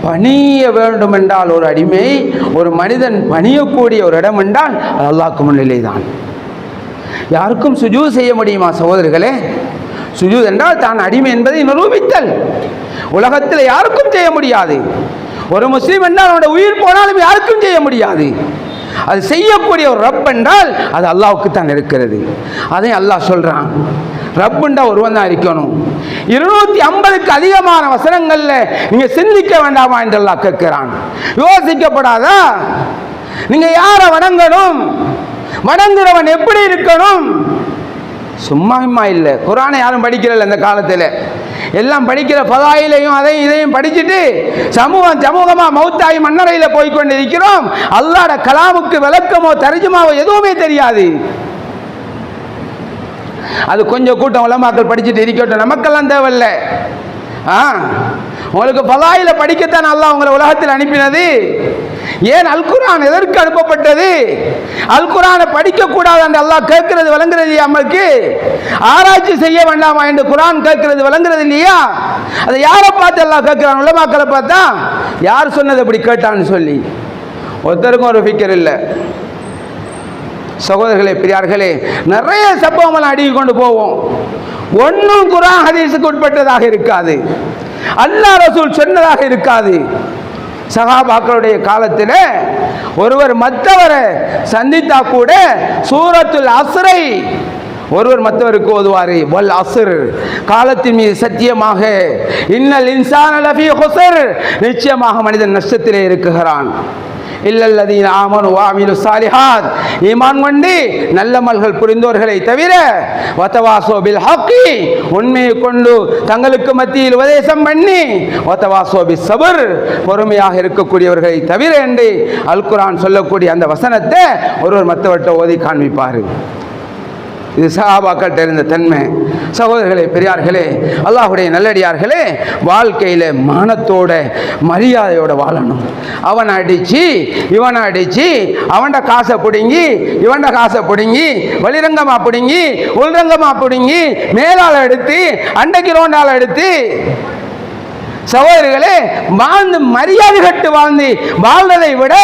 பணிய வேண்டும் என்றால், ஒரு அடிமை, ஒரு மனிதன் பணியக்கூடிய ஒரு இடம் என்றால் அது அல்லாஹ்வுக்கு முன்னிலை தான். யாருக்கும் சுஜூத் செய்ய முடியுமா சகோதரர்களே? சுஜூத் என்றால் தான் அடிமை என்பதை நிரூபித்தல். உலகத்தில் யாருக்கும் செய்ய முடியாது. ஒரு முஸ்லீம் என்றால் அவனுடைய உயிர் போனாலும் யாருக்கும் செய்ய முடியாது. அது செய்யக்கூடிய ஒரு ரப் என்றால் அது அல்லாஹ்வுக்கு தான் இருக்கிறது. அதை அல்லாஹ் சொல்றான். ரப்புண்டா ஒருவன் தான் இருக்கணும். 250க்கு அதிகமான வசனங்கள்ல நீங்க சிந்திக்க வேண்டாமா என்று அல்லாஹ் கேட்கிறான். யோசிக்கப்படாதா? நீங்க யாரை வணங்கணும்? வணங்குறவன் எப்படி இருக்கணும்? சும்மா இல்லை. குர்ஆனை யாரும் படிக்கிறல இந்த காலத்தில். எல்லாம் படிக்கிற ஃபதாயிலையும் அதையும் இதையும் படிச்சுட்டு சமூகமாக மௌத்தாயி மன்னரையில் போய்கொண்டு இருக்கிறோம். அல்லாஹ்வுடைய கலாமுக்கு விளக்கமோ தர்ஜுமாவோ எதுவுமே தெரியாது. அது கொஞ்சம் கூட்டம் உலமாக்கள் படிச்சுட்டு இருக்கட்டும், நமக்கெல்லாம் தேவையில்லை. உங்களுக்கு ஃபதாயில படிக்கத்தான் அல்லாஹ் உங்களை உலகத்தில் அனுப்பினது. ஏன் அல் குர்ஆன் எதற்கு அனுப்பப்பட்டது? அல் குர்ஆனை படிக்க கூடாது என்று அல்லாஹ் கேட்கிறது விளங்குறது இல்லையா? நமக்கு ஆராய்ச்சி செய்ய வேண்டாமா என்று குர்ஆன் கேட்கிறது விளங்குறது இல்லையா? அதை யாரை பார்த்து அல்லாஹ் கேட்கிறான்? உலமாக்களை பார்த்தா. யார் சொன்னது அப்படி கேட்டான்னு சொல்லி? ஒருத்தருக்கும் ஒரு ஃபிக்கர் இல்லை. சகோதரர்களே, பெரியார்களே, நிறைய சம்பவங்களை அடுக்கி கொண்டு போவோம். ஒன்றும் குர்ஆன் ஹதீஸுக்கு உட்பட்டதாக இருக்காது, அல்லாஹ் ரசூல் சொன்னதாக இருக்காது. சஹாபாக்களுடைய காலத்தில் ஒருவர் மற்றவரை சந்தித்தா கூட சூரத்துல் அஸ்ரை ஒருவர் மற்றவருக்கு ஓதுவார். வல் அஸ்ர், காலத்தின் மீது சத்தியமாக, இன்னல் இன்சான லஃபீ ஹுஸ்ர், நிச்சயமாக மனிதன் நஷ்டத்திலே இருக்குகிறான். இல்லல்லதீன ஆமனு வஅமிலு ஸாலிஹாத், ஈமான் கொண்டு நல்லமல்கள் புரிந்தோர்களை தவிர, வதவாஸோ பில் ஹக்கி, உண்மையை கொண்டு தங்களுக்கு மத்தியில் உபதேசம் பண்ணி, வதவாஸோ பிஸ் ஸப்ர், பொறுமையாக இருக்கக்கூடியவர்களை தவிர என்று அல் குர்ஆன் சொல்லக்கூடிய அந்த வசனத்தை ஒருவர் மற்றவர்கிட்ட ஓதி காண்பிப்பார். இது சஹாபாக்கள் இருந்த தன்மை. சகோதரர்களே, பெரியார்களே, அல்லாஹ்வுடைய நல்லடியார்களே, வாழ்க்கையில் மானத்தோட மரியாதையோட வாழணும். அவனை அடித்து இவனை அடித்து அவன்ட காசை பிடுங்கி இவன்ட காசை பிடுங்கி வெளிரங்கமாக பிடுங்கி உள்ரங்கமாக பிடுங்கி மேலால் எடுத்து அண்டைக்கு ரோண்டால் எடுத்து, சகோதரர்களே, வாழ்ந்து மரியாதை கட்டு வாழ்ந்ததை விட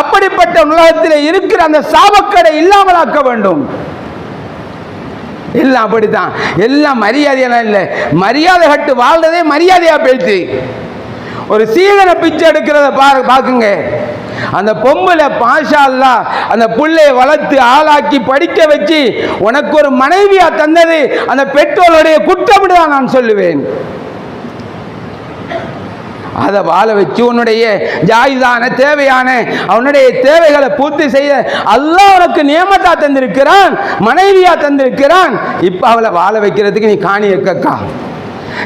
அப்படிப்பட்ட உலகத்தில் இருக்கிற அந்த சாபக்கடை இல்லாமலாக்க வேண்டும். எல்லாம் அப்படித்தான். எல்லாம் மரியாதையெல்லாம் இல்லை. மரியாதை கட்டு வாழ்றதே மரியாதையா போயிடுச்சு. ஒரு சீதனை பிச்சை எடுக்கிறத பாக்குங்க. அந்த பொம்பளை பாஷா அல்லாஹ் அந்த புள்ளையை வளர்த்து ஆளாக்கி படிக்க வச்சு உனக்கு ஒரு மனைவியா தந்தது அந்த பெற்றோருடைய குற்றம் தான் நான் சொல்லுவேன். அதை வாழ வச்சு உன்னுடைய ஜாயிதான தேவையான அவனுடைய தேவைகளை பூர்த்தி செய்ய அல்லாஹ் உனக்கு நியமத்தா தந்திருக்கிறான், மனைவியா தந்திருக்கிறான். இப்ப அவளை வாழ வைக்கிறதுக்கு நீ காணியை கக்கா,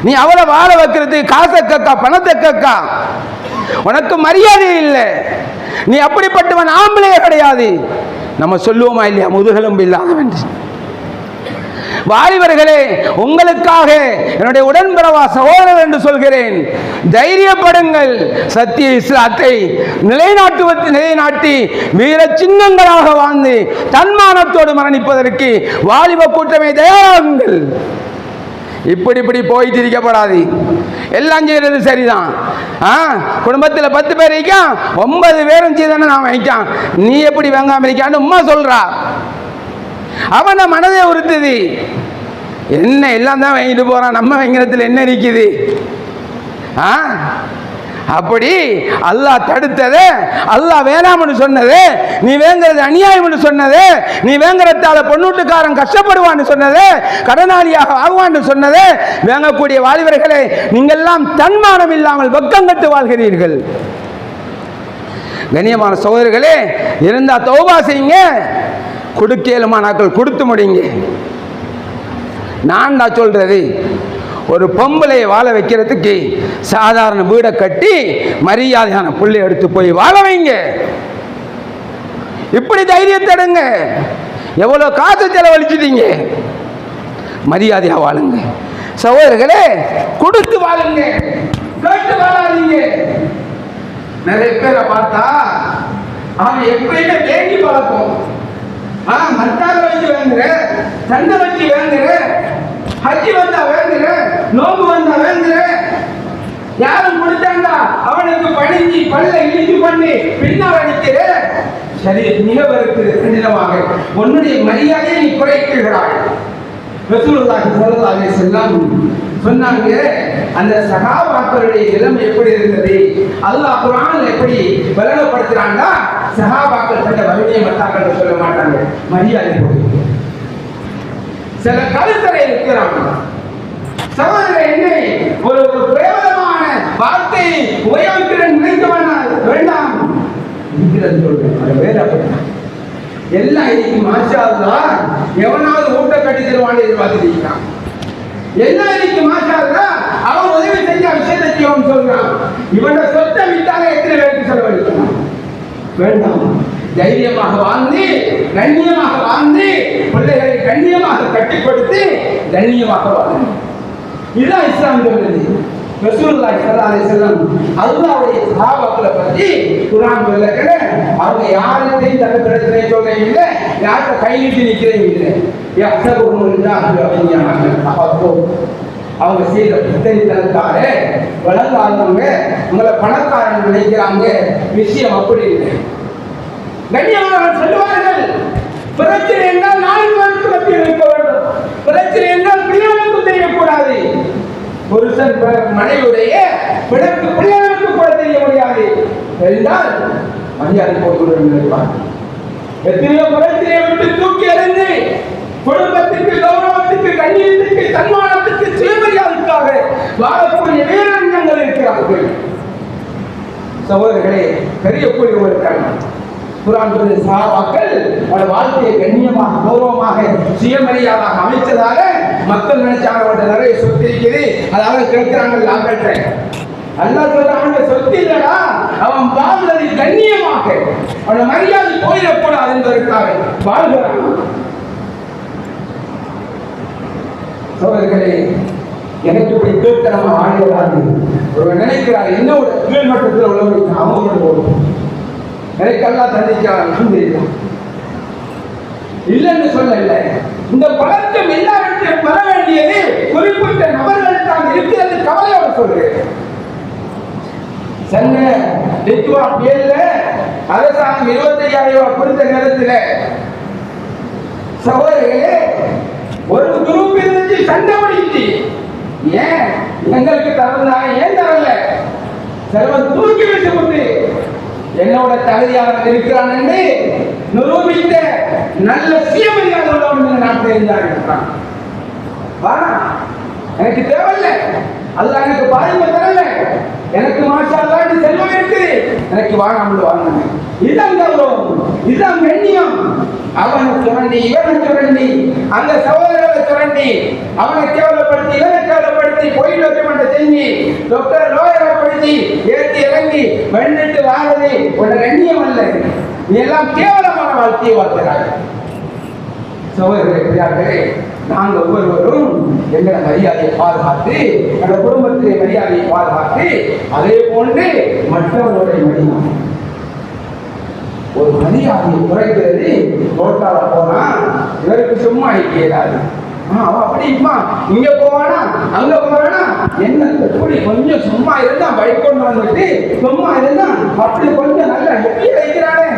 நீ அவளை வாழ வைக்கிறதுக்கு காசை கக்கா, பணத்தை கக்கா. உனக்கு மரியாதை இல்லை. நீ அப்படிப்பட்டவன் ஆம்பளையே கிடையாது. நம்ம சொல்லுவோமா இல்லையா? முதுகெலும்பு இல்லாதவன். வாலிபர்களே, உங்களுக்காக என்னுடைய உடன்பிறவா சகோதரர் என்று சொல்கிறேன், தைரியப்படுங்கள். சத்திய இஸ்லாத்தை நிலைநாட்டி வீர சின்னங்களாக வாழ்ந்து தன்மானத்தோடு மரணிப்பதற்கு வாலிப கூட்டமே தயாராகுங்கள். இப்படி போய் திரிக்கப்படாது. எல்லாம் செய்யறது சரிதான். குடும்பத்தில் 10 பேர் வைக்கான், 9 பேரும் செய்தானே நான் வைக்கான், நீ எப்படி வாங்காம இருக்கான்னு உம்மா சொல்றா. அவன மனதை உறுத்துது. என்ன எல்லாம் தான் வாங்கிட்டு போறான், நம்ம வைங்கிறதுல என்ன இருக்குது? அப்படி அல்லாஹ் தடுத்தது, அல்லாஹ் வேணாம்னு சொன்னது, நீ வேங்கிறது அநியாயம்னு சொன்னது, நீ வேங்கிறதால பொண்ணூட்டுக்காரன் கஷ்டப்படுவான்னு சொன்னது, கடனாளியாக ஆகுவான்னு சொன்னது. வேங்கக்கூடிய வாலிபர்களே, நீங்கெல்லாம் தன்மானம் இல்லாமல் வெக்கம் கட்டு வாழ்கிறீர்கள். கண்ணியமான சகோதரர்களே, இருந்தா தௌபா செய்யுங்க, கொடுக்கலுமா நாட்கள் கொடுத்து முடியுங்க. நான் தான் சொல்றது, ஒரு பொம்பளையை வாழ வைக்கிறதுக்கு சாதாரண வீடை கட்டி மரியாதையான புள்ளை எடுத்து போய் வாழ வைங்க. இப்படி தைரியத்தை எடுங்க. எவ்வளவு காசு செலவழிச்சிட்டீங்க, மரியாதையா வாழுங்க. சகோதரர்களே, கொடுத்து வாழுங்க, கேட்டு வாழாதீங்க. நிறைய பேரை பார்த்தா அவன் எப்பயுமே வேண்டி பழக்கம். மட்டார வச்சு வேங்குற, சண்டை வச்சு வேங்குற, ஹஜ்ஜி வந்தா வேங்குற, நோம்பு வந்தா வேங்குற, யாரும் கொடுத்தாண்டா அவனுக்கு பணிஞ்சி பல்ல இழிச்சு பண்ணி பின்னால் அடிக்கிற. சரி, நிலவருக்கு கண்டிதமாக உன்னுடைய மரியாதையை நீ குறைக்கிறாய். ரசூலுல்லாஹி ஸல்லல்லாஹு அலைஹி வஸல்லம் சொன்னாங்க, அந்த சஹாபாக்களுடைய நிலைமை எப்படி இருந்தது, அல்லாஹ் குர்ஆன்ல எப்படி விளங்கப்படுத்துறாங்க. சஹாபாக்கள் தன்னுடைய வலிமையை மத்தாக்கள் சொல்ல மாட்டாங்க, மரியாதை கொடுங்க. சில கருத்தரை இருக்கிறாங்க சகோதரர், என்ன ஒரு பிரபலமான வார்த்தை உபயோகிக்கிறேன் நினைக்க வேண்டாம் எல்லாம் இன்னைக்கு மாஷா அல்லாஹ் எவனாவது ஊட்ட கட்டி தருவான்னு எதிர்பார்த்துருக்கான். எல்லாம் இன்னைக்கு மாஷா அல்லாஹ் அவன் உதவி செஞ்ச விஷயத்தை செய்வோம் சொல்றான். இவனோட சொத்தை விட்டாலே எத்தனை பேருக்கு செலவழிக்கலாம்? வேண்டாம். தைரியமாக வாழ்ந்து, கண்ணியமாக வாழ்ந்து, பிள்ளைகளை கண்ணியமாக கட்டிப்படுத்தி கண்ணியமாக வாழ்ந்து, இதுதான் இஸ்லாம் சொல்றது. ரசூலுல்லாஹி ஸல்லல்லாஹு அலைஹி வஸல்லம் அல்லாஹ்வுடைய சஹாபாக்களை பத்தி குர்ஆன் சொல்லக்கற, அவங்க யாரையும் தன்னை பிரச்சனை சொல்றீங்க இல்ல, யார்கிட்ட கை நீட்டி நிக்கிறீங்க இல்ல, அவங்க செய்த புத்தரித்தனத்தால வளர்ந்தாங்க. உங்களை பணக்காரன் நினைக்கிறாங்க, விஷயம் அப்படி இல்லை. கண்ணியமானவர்கள் சொல்லுவார்கள், பிரச்சனை என்றால் 4 பேருக்கு மத்தியில் இருக்க வேண்டும், பிரச்சனை என்றால் பிள்ளைகளுக்கு தெரியக்கூடாது. புருஷன் மனைவியுடைய பிறகு பிள்ளைகளுக்கு கூட தெரிய முடியாது. தெரிந்தால் மரியாதை போட்டுவிடுவார். எத்தனையோ பிரச்சனையை விட்டு தூக்கி எறிந்து குடும்பத்துக்கு, கௌரவத்துக்கு, கண்ணியத்துக்கு, சன்மானத்துக்கு, சுயமரியாதைக்காக வாழக்கூடிய வீரங்கள் இருக்கிறார்கள். சகோதரர்களே, பெரிய கூலிகள் இருக்காங்க. குர்ஆன் சஹாபாக்கள் அவருடைய வாழ்க்கையை கண்ணியமாக, கௌரவமாக, சுயமரியாதாக அமைச்சதாக மக்கள் நினைச்சாங்க அவர்கிட்ட நிறைய சொத்து இருக்குது, அதாவது கேட்கிறாங்க ஆக்கள்கிட்ட. அல்லாஹ் சொல்றாங்க, சொத்து இல்லடா, அவன் வாழ்ந்தது கண்ணியமாக, அவனோட மரியாதை போயிடக்கூடாது என்பதற்காக வாழ்கிறான். சோழர்களே, எனக்கு இப்படி கீழ்த்தனமா ஆடுகிறாரு ஒருவர் நினைக்கிறார், என்னோட கீழ்மட்டத்தில் உள்ளவருக்கு அவங்களோட போடும் எனக்கெல்லாம் தந்திக்கிறார் இல்லைன்னு சொல்லல. இந்த பழக்கம் எல்லாவற்றையும் வர வேண்டியது குறிப்பிட்ட நபர்கள் தான் இருக்கிறது. கவலையோட சொல்றேன். சென்ன அரசாங்கம் 25,000 ரூபாய் கொடுத்த நேரத்தில் சகோதரர்களே, ஒரு குரூப் இருந்துச்சு, சண்டை படிச்சு, ஏன் எங்களுக்கு தரல, ஏன் தரல, செலவன் தூக்கி வச்சு கொண்டு என்னோட தகுதியாக இருக்கிறான் என்று நிரூபித்த நல்ல சுயமரியாதை உள்ளவன் நாட்டில் இருந்தார். எனக்கு தேவையில்லை, அல்லாஹ் எனக்கு பாதிப்பு தரல, எனக்கு மாஷா அல்லாஹ் செல்வம் இருக்கு, எனக்கு வாங்காமல் வாங்க. இதான் கௌரவம், இதான் கண்ணியம். அவனை சுரண்டி, இவனை சுரண்டி, அந்த சகோதரர்களை சுரண்டி, அவனை கேவலப்படுத்தி, இவனை கேவலப்படுத்தி, கோயில் வச்சமன்ற செஞ்சு, டாக்டர் லோயரை படுத்தி, ஏற்றி இறங்கி வெண்ணிட்டு வாழது உன்னை கண்ணியம் அல்ல. நீ எல்லாம் கேவலமான வாழ்க்கையை வாழ்கிறாய். சகோதரர்களே, நாங்கள் ஒவ்வொருவரும் எங்களை மரியாதையை பாதுகாத்து, எங்கள் குடும்பத்திலே மரியாதையை பாதுகாத்து, அதே போன்று மற்றவர்களுடைய மரியாதை, ஒரு மரியாதையை குறைக்கிறது. தோட்டால போனா இவருக்கு சும்மா இருக்கிறாரு, அவன் அப்படி இங்க போவானா, அங்க போவானா, என்ன எப்படி கொஞ்சம் சும்மா இருந்தா பைக் கொண்டு வந்துட்டு சும்மா இருந்தா அப்படி கொஞ்சம் நல்லா எப்படி வைக்கிறானே,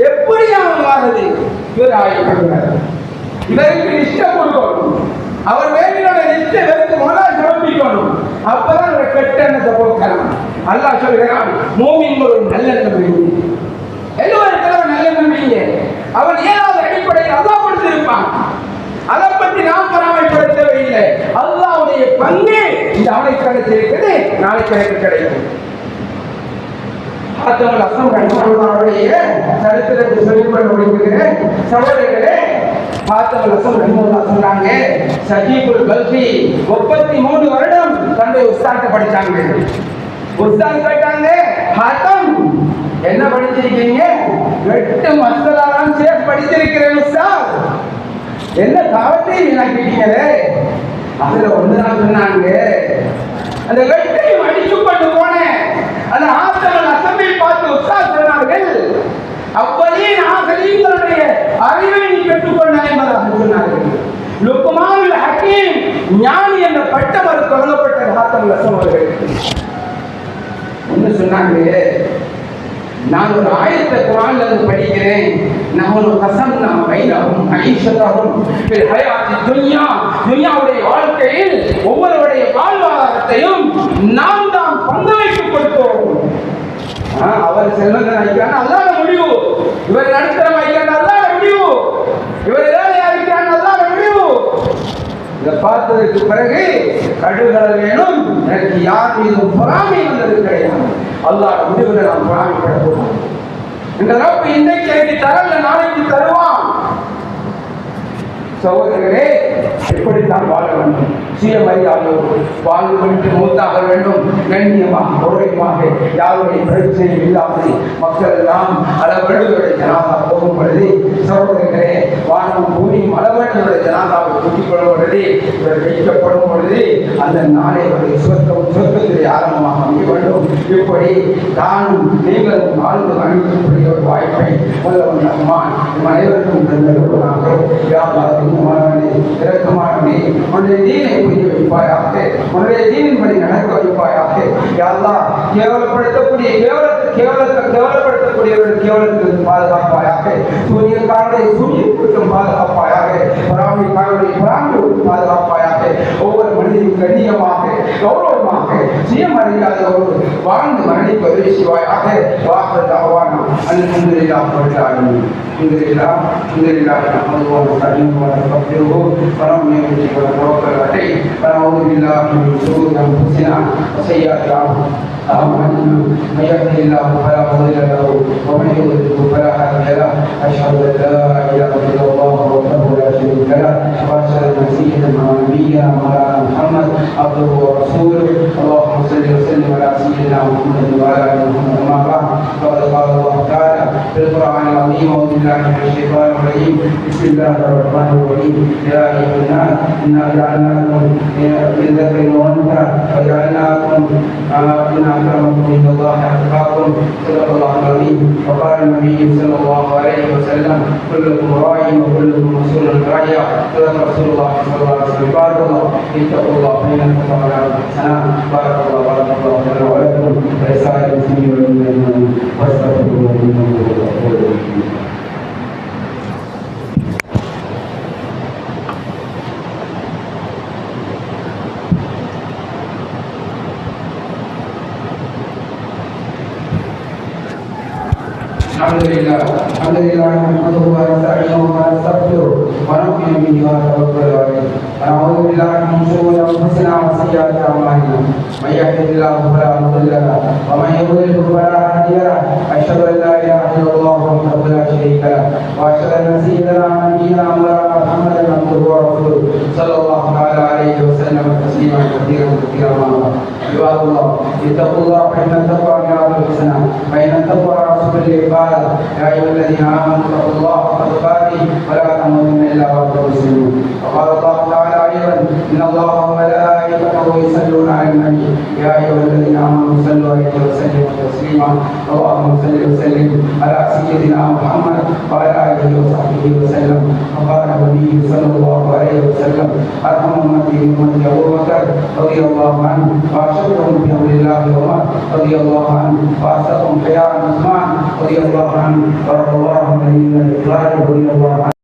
எப்படி அவன் மாறுது? இவர் ஆகிடுறாரு. இவருக்கு நிஷ்டம் கொடுக்கணும், அவர் வேண்டியோட நிஷ்டை வெறுத்து முதல்ல சமர்ப்பிக்கணும். அப்பதான் அவர் கெட்ட எண்ணத்தை போக்கலாம். அல்லாஹ் சொல்கிறான், மூமின்கள் ஒரு நல்லெண்ணம், எல்லோருக்கும் நல்ல நம்பிக்கை. அவன் ஏதாவது அடிப்படையில் அல்லாஹ் கொடுத்திருப்பான். அதை பற்றி நாம் பராமரிப்படுத்தவே இல்லை. அல்லாஹ்வுடைய பங்கு இந்த அவனை கிடைச்சிருக்கிறது, நாளைக்கு எனக்கு கிடைக்கும். ஹாத்தமுல் அஸ்லம் ரஹ்மத்துல்லாஹிடைய சரித்திரத்தை சொல்லிக்கொண்டு முடிக்கிறேன். சகோதரர்களே, ஹாத்தமுல் அஸ்லம் ரஹ்மத்துல்லாஹி சொன்னாங்க, ஷகீபுல் பல்கி 33 வருடம் தன்னுடைய உஸ்தாத்தை படிச்சாங்க. உஸ்தாத் கேட்டாங்க, ஹாத்தம் என்ன படிச்சிருக்கீங்க? 8 மசாலாலாம் சேர்த்து படிச்சிருக்கிறேன் உஸ்தாத். என்ன காவத்தை வீணாக்கிட்டீங்களே? அதுல ஒன்று நான் சொன்னாங்க, அந்த 8ஐயும் அடிச்சு கொண்டு போனேன். அந்த ஹாத்தமுல் அஸ்லமை பார்த்து உஸ்தாத் சொன்னார்கள், அவ்வளீன் ஆகலீங்களுடைய அறிவை நீ பெற்றுக்கொண்டாய் என்பதாக சொன்னார்கள். லுக்மானுல் ஹக்கீம் ஞானி என்ற பட்டம் அவர் தொடங்கப்பட்ட ஹாத்தமுல் அஸ்லம் அவர்களுக்கு என்ன சொன்னாங்க, நான் ஒரு ஆயத்தை குர்ஆன்ல இருந்து படிக்கிறேன். நஹ்னு கஸம்னா பைனஹும் ஐஷதஹும் ஃபில் ஹயாத்தி துன்யா, துன்யாவுடைய வாழ்க்கையில் ஒவ்வொருவருடைய வாழ்வாதாரத்தையும் நாம் தான் பங்கு வைத்துக் கொடுத்தோம். அவர் செல்வந்தன் ஆகிக்கிறான், அல்லாஹ் முடிவு. இவர் நடுத்தரம் ஆகிக்கிறான், அல்லாஹ் முடிவு. இவர் ஏழை ஆகிக்கிறான், அல்லாஹ் முடிவு. இதை பார்த்ததற்கு பிறகு கடுகளை வேணும், எனக்கு யார் மீதும் பொறாமை வந்தது கிடையாது. அல்லாஹ் முடிவுல நாம் பொறாமைப்படக்கூடாது. இந்த ரப்பு இன்றைக்கு எனக்கு தரல, நாளைக்கு தருவான். சகோதரர்களே, எப்படித்தான் வாழ வேண்டும்? சுயமரியாதையோடு வாழ்ந்து கொண்டு மூத்தாக வேண்டும். கண்ணியமாக கௌரவமாக யாருடைய பிரச்சனையும் இல்லாமல் மக்கள் எல்லாம் அளவெடுகளுடைய ஜனாதா போகும் பொழுது, சகோதரர்களே, வானம் பூமியும் அளவெடுகளுடைய ஜனாதாவை கூட்டிக் கொள்ளும் பொழுது, இவர் வைக்கப்படும் பொழுது அந்த நாளை அவருடைய சொர்க்கத்திலே ஆரம்பமாக அமைய வேண்டும். இப்படி தானும் நீங்களும் வாழ்ந்து அனுபவிக்கக்கூடிய ஒரு வாய்ப்பை முதல்வன் ரஹ்மான் நம் அனைவருக்கும் தந்தருவதாக. இரக்கமானவனே, உன்னுடைய தீனை புரிய வைப்பாயாக, உன்னுடைய தீனின்படி நடக்க வைப்பாயாக. யா அல்லாஹ், கேவலப்படுத்தக்கூடிய கேவலப்படுத்தக்கூடியவர்கள் கேவலத்திலிருந்து பாதுகாப்பாயாக, சூரியக்காரனுடைய சூரியத்திற்கும் பாதுகாப்பாயாக, பொறாமைக்காரனுடைய பொறாமையோடு பாதுகாப்பாயாக. ஒவ்வொரு மனிதனும் கண்ணியமாக கௌரவமாக சுயமரியாதையோடு வாழ்ந்து மரணிக்க உதவி செய்வாயாக. வாஹர் தஅவானா அல்ஹம்துலில்லாஹி ரப்பில் ஆலமீன். அல்ஹம்துலில்லாஹி நஹ்மதுஹு வ நஸ்தஈனுஹு வ நஸ்தக்ஃபிருஹு வ நு'மினு பிஹி வ நதவக்கலு அலைஹி வ நஊது பில்லாஹி மின் ஷுரூரி அன்ஃபுஸினா வ ஸய்யிஆத்தி அஅமாலினா. மன் யஹ்திஹில்லாஹு ஃபலா முضل له ومن يضلل فلا هادي له. أشهد أن لا إله إلا الله وحده لا شريك له وأشهد أن سيدنا ونبينا مولانا محمد عبده ورسوله. اللهم صل وسلم على سيدنا محمد وعلى آله محمد. أما بعد، فقد قال الله تعالى في القرآن العظيم: أعوذ بالله من الشيطان الرجيم. بسم الله الرحمن الرحيم. يا أيها الناس إنا جعلناكم من ذكر وأنثى وجعلناكم إن أكرمكم عند الله أتقاكم. صدق الله العظيم. وقال النبي صلى الله عليه وسلم: كلكم راع وكلكم مسؤول عن رعيته. صدق رسول الله صلى الله عليه وسلم. بارك الله، اتقوا الله فإن التقوى حسنة. بارك الله لنا ولكم ولسائر المسلمين والمؤمنين واستغفروه إنه هو الغفور الرحيم. الحمد لله نحمده ونستعينه ونستغفره ونؤمن به ونتوكل عليه ونعوذ بالله من شرور انفسنا وسيئات اعمالنا. من يهده الله فلا مضل له ومن يضلل فلا هادي له. اشهد ان لا اله الا الله وحده لا شريك له واشهد ان سيدنا ونبينا مولانا محمدا عبده ورسوله صلى الله تعالى عليه وسلم تسليما كثيرا عباد الله، اتقوا الله فان التقوى ميراث الحسنى فان التقوى راس كل عباده. يا ايها الذين امنوا اتقوا الله حق تقاته ولا تموتن الا وانتم مسلمون. وقال الله تعالى ايضا: ان الله وملائكته يصلون على النبي يا ايها الذين امنوا صلوا عليه وسلموا تسليما. اللهم صل وسلم على سيدنا محمد وعلى اله وصحبه وسلم. وقال النبي صلى الله عليه وسلم: ارحم امتي امتي ابو بكر رضي الله عنه، واشهدهم بامر الله عمر رضي الله عنه، واصدقهم حياء عثمان رضي الله عنه، ورضي الله عن رضي الله عنه.